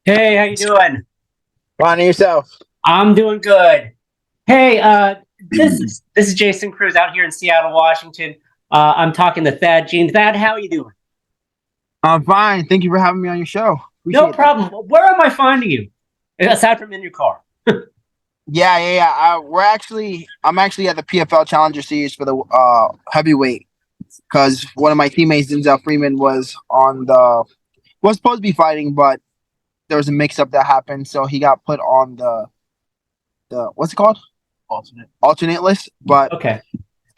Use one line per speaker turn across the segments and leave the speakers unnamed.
Hey, how you doing?
Ronnie, yourself.
I'm doing good. Hey, this is Jason Cruz out here in Seattle, Washington. I'm talking to Thad Jean. Thad, how are you doing?
I'm fine. Thank you for having me on your show.
No
Appreciate that.
problem. Where am I finding you? Aside from in your car.
Yeah. I'm actually at the PFL Challenger Series for the heavyweight because one of my teammates, Denzel Freeman, was supposed to be fighting, but there was a mix up that happened, so he got put on the what's it called? Alternate list. But
Okay.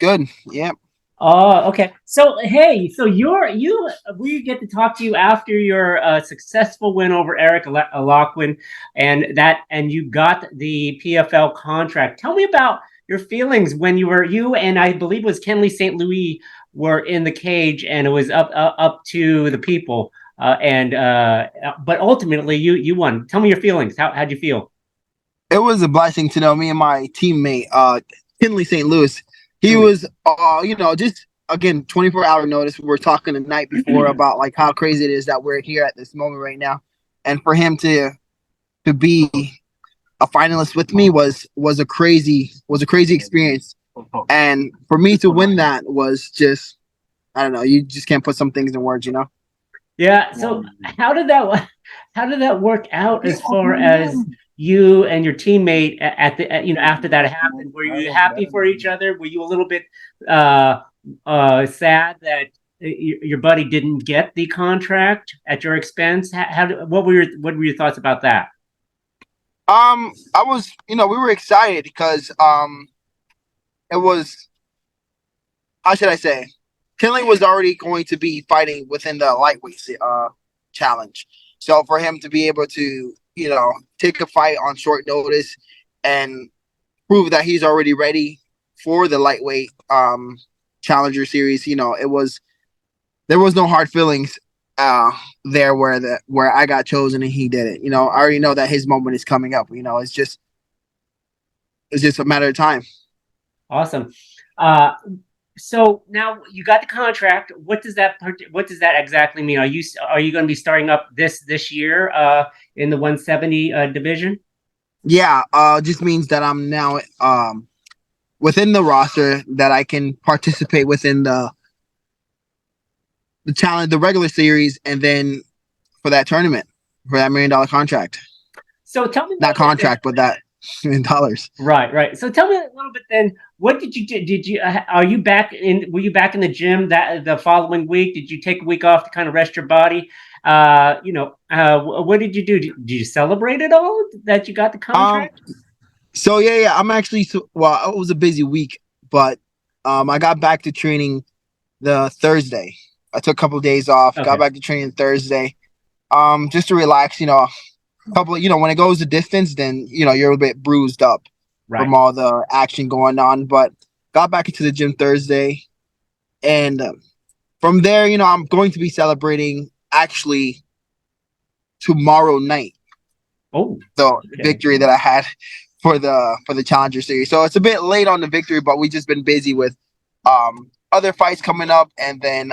good. Yeah.
Oh, okay. So, hey, so we get to talk to you after your successful win over Eric Alequin, and you got the PFL contract. Tell me about your feelings when you and I believe it was Kenley St. Louis were in the cage, and it was up to the people, but ultimately you won. Tell me your feelings. How'd you feel?
It was a blessing to know me and my teammate, Kinley St. Louis. He was, just again, 24-hour notice. We were talking the night before about like how crazy it is that we're here at this moment right now, and for him to be a finalist with me was a crazy experience, and for me to win that was just, I don't know. You just can't put some things in words, you know.
Yeah. So how did that work out as far as you and your teammate after that happened? Were you happy for each other? Were you a little bit uh sad that your buddy didn't get the contract at your expense? What were your thoughts about that?
I was, we were excited because it was, how should I say? Kinley was already going to be fighting within the lightweight challenge. So for him to be able to, take a fight on short notice and prove that he's already ready for the lightweight challenger series, there was no hard feelings there where I got chosen and he did it. I already know that his moment is coming up. It's just a matter of time.
Awesome. Uh, so now you got the contract. What does that exactly mean? Are you going to be starting up this year in the 170 division?
Yeah, just means that I'm now within the roster that I can participate within the challenge, the regular series, and then for that tournament, for that $1 million contract.
So tell me a
Not
little bit then.
contract, but that $1 million.
Right, right. So tell me a little bit then. What did you do? Did you are you back in? Were you back in the gym that the following week? Did you take a week off to kind of rest your body? What did you do? Did you celebrate it all that you got the
Um.
contract?
So yeah. I'm actually well. It was a busy week, but I got back to training the Thursday. I took a couple of days off. Got
Okay,
back to training Thursday. Just to relax. Couple. When it goes the distance, then you're a bit bruised up from
right.
all the action going on. But got back into the gym Thursday, and from there, I'm going to be celebrating actually tomorrow night
Oh,
the
okay.
victory that I had for the Challenger Series. So it's a bit late on the victory, but we just been busy with other fights coming up, and then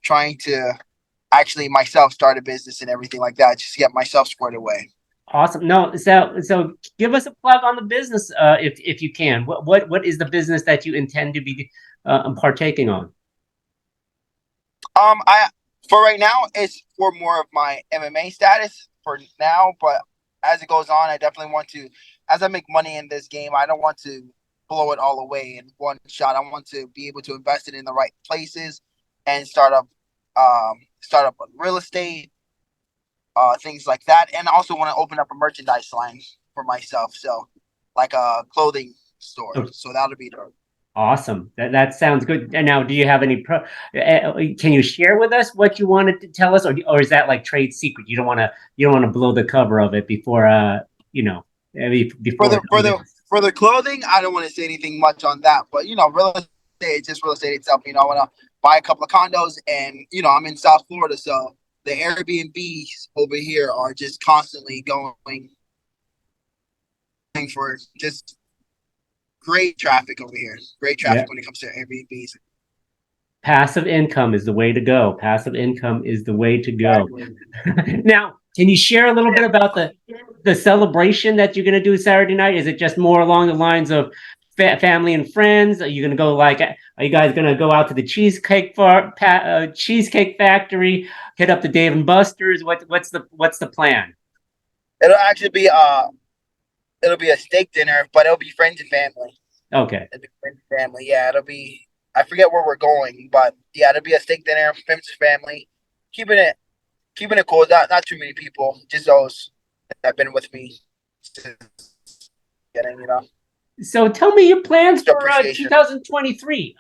trying to actually myself start a business and everything like that, just to get myself squared away.
Awesome. No, so give us a plug on the business, if you can. What is the business that you intend to be partaking on?
I For right now, it's for more of my MMA status for now, but as it goes on, I definitely want to, as I make money in this game, I don't want to blow it all away in one shot. I want to be able to invest it in the right places and start up real estate, things like that, and I also want to open up a merchandise line for myself, so like a clothing store. So that'll be the
Awesome. That sounds good. And now, do you have can you share with us what you wanted to tell us, or is that like trade secret? You don't want to blow the cover of it before
for
before
the
it's
for the
unveiled.
for the clothing. I don't want to say anything much on that, but real estate is just real estate itself. I want to buy a couple of condos, and I'm in South Florida, so the Airbnbs over here are just constantly going for just great traffic over here. Great
Yeah.
traffic when it comes to Airbnbs.
Passive income is the way to go. Passive income is the way to go.
Exactly.
Now, Can you share a little bit about the celebration that you're going to do Saturday night? Is it just more along the lines of family and friends? Are you going to go like? Are you guys going to go out to the cheesecake factory? Hit up the Dave and Buster's? What's the plan?
It'll actually be it'll be a steak dinner, but it'll be friends and family.
Okay.
It'll be friends and family. Yeah, it'll be. I forget where we're going, but yeah, it'll be a steak dinner, friends and family. Keeping it cool. Not too many people. Just those that have been with me. Getting,
So tell me your plans for
appreciation.
2023.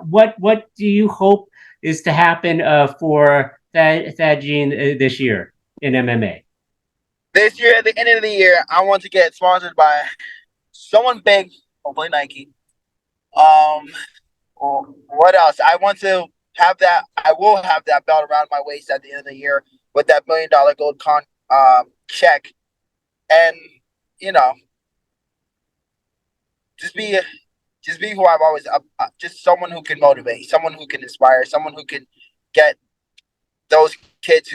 What do you hope is to happen for Thad Jean this year in MMA?
This year, at the end of the year, I want to get sponsored by someone big, hopefully Nike. What else? I want to have that. I will have that belt around my waist at the end of the year with that $1 million gold check, and just be who I've always. Just someone who can motivate, someone who can inspire, someone who can get those kids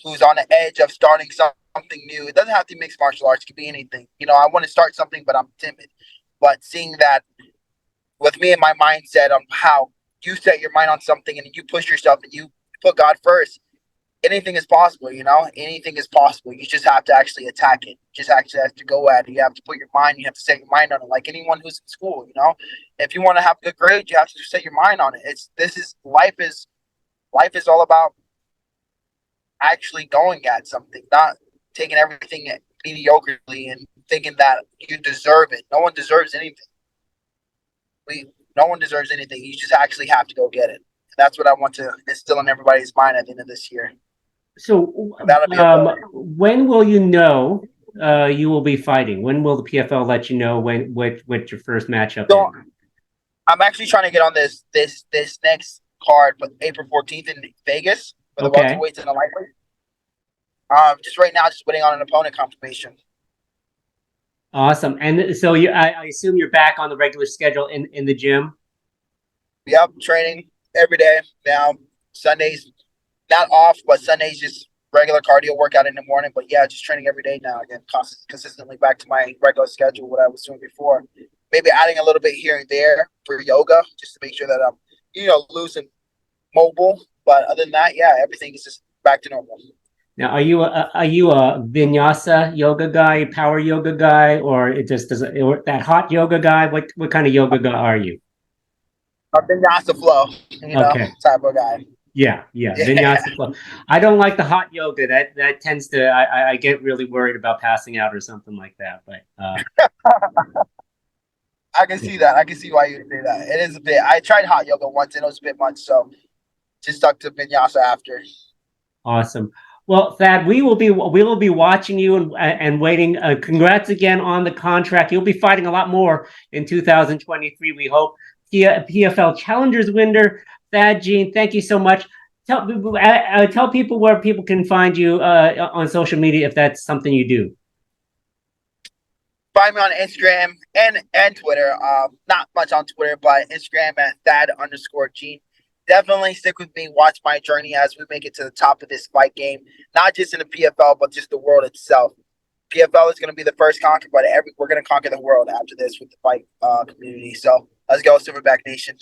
who's on the edge of starting something new. It doesn't have to be mixed martial arts. It could be anything. I want to start something, but I'm timid. But seeing that with me and my mindset on how you set your mind on something and you push yourself and you put God first, anything is possible. Anything is possible. You just have to actually attack it. You just actually have to go at it. You have to put your mind. You have to set your mind on it. Like anyone who's in school, if you want to have a good grade, you have to set your mind on it. Life is all about actually going at something, not taking everything mediocrely and thinking that you deserve it. No one deserves anything. No one deserves anything. You just actually have to go get it. And that's what I want to instill in everybody's mind at the end of this year.
So, when will you know you will be fighting? When will the PFL let you know what your first matchup is?
I'm actually trying to get on this next card, but April 14th in Vegas for the welterweights and the lightweight. Just right now, just waiting on an opponent confirmation.
Awesome. And so I assume you're back on the regular schedule in the gym?
Yep, training every day now. Sundays, not off, but Sundays just regular cardio workout in the morning. But yeah, just training every day now. Again, consistently back to my regular schedule, what I was doing before. Maybe adding a little bit here and there for yoga, just to make sure that I'm, loose and mobile. But other than that, yeah, everything is just back to normal.
Now, are you a vinyasa yoga guy, power yoga guy, or that hot yoga guy? What kind of yoga guy are you?
A vinyasa flow, type of guy.
Yeah, vinyasa flow. I don't like the hot yoga. That tends to I get really worried about passing out or something like that. But
I can see that. I can see why you would say that. It is a bit. I tried hot yoga once and it was a bit much, so just stuck to vinyasa after.
Awesome. Well, Thad, we will be watching you and waiting. Congrats again on the contract. You'll be fighting a lot more in 2023. We hope. PFL Challengers winner, Thad Jean. Thank you so much. Tell people where people can find you on social media if that's something you do.
Find me on Instagram and Twitter. Not much on Twitter, but Instagram at Thad_Jean. Definitely stick with me. Watch my journey as we make it to the top of this fight game. Not just in the PFL, but just the world itself. PFL is going to be the first conquer, but we're going to conquer the world after this with the fight community. So let's go, Silverback Nation.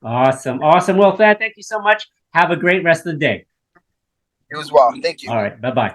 Awesome. Well, Thad, thank you so much. Have a great rest of the day.
You as well. Thank you.
All right. Bye-bye.